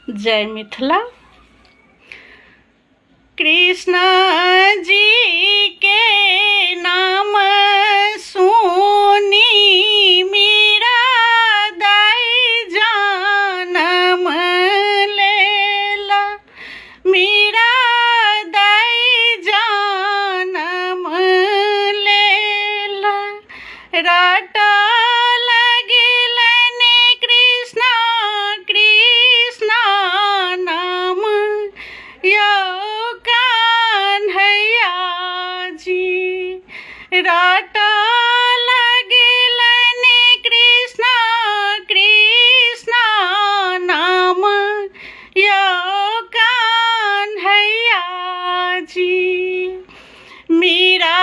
जय मिथिला। कृष्ण जी के नाम सुनी मीरा दाई जानम लेला, मीरा दाई जानम लेला। राटा राटा लगिलनि कृष्ण कृष्ण नाम यो कान्हैया जी। मीरा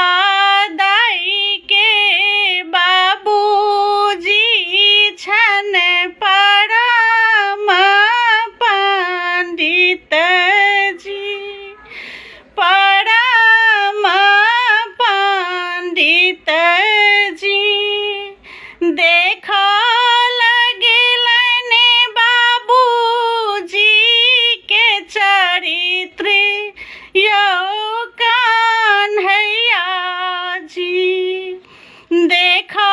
दाई के बाबूजी छन परम पंडित जी, परम पंडित जी। देखो लगिलनि बाबूजी के चरित्र यो कान्हैया जी। देखो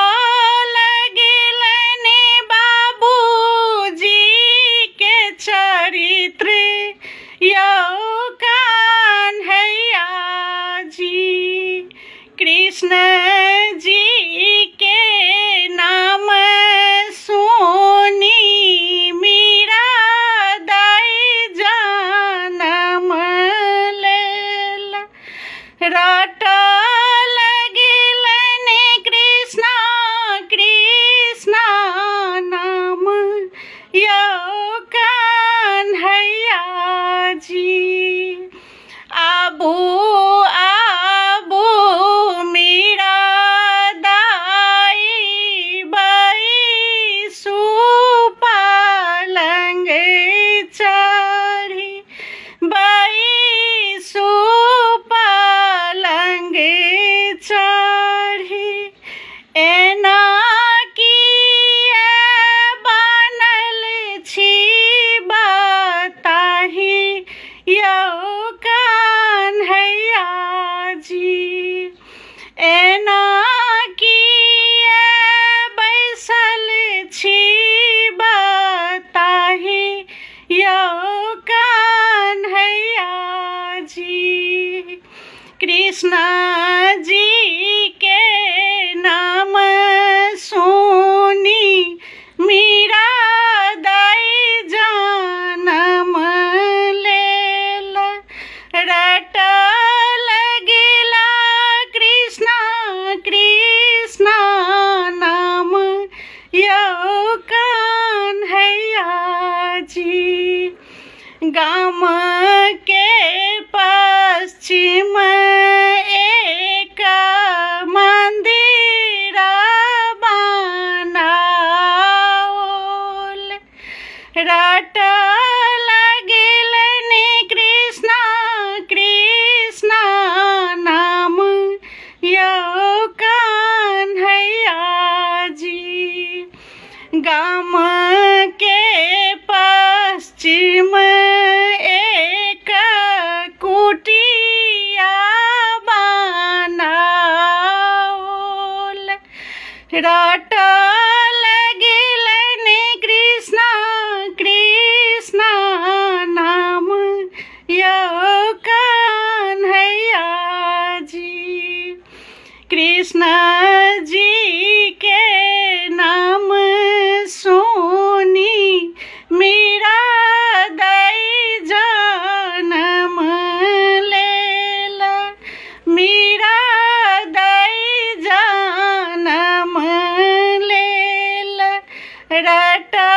लगिलनि बाबूजी के चरित्र यो कान्हैया जी। कृष्ण जी के नाम सुनी मीरा दाई जानम लेला। राटा लगिलनि कृष्ण कृष्ण नाम यो कान्हैया जी। आबू यो कान्हैया जी। एना किए बैसल छी बताही यो कान्हैया जी। कृष्ण जी के नाम सुनी मीरा दाई जानम लेला। राटा लगिला कृष्ण कृष्ण नाम यो कान्हैया जी। गाम के पश्चिम एक मंदिर बनाओल। राटा लगिलनि कृष्ण कृष्ण नाम यो कान्हैया जी। गाम के पश्चिम एक कुटिया बनाओल। राटा लगिलनि कृष्ण कृष्ण नाम यो कान्हैया जी। कृष्ण जी के नाम सुनी मीरा दाई जानम लेला, मीरा दाई जानम लेला। राटा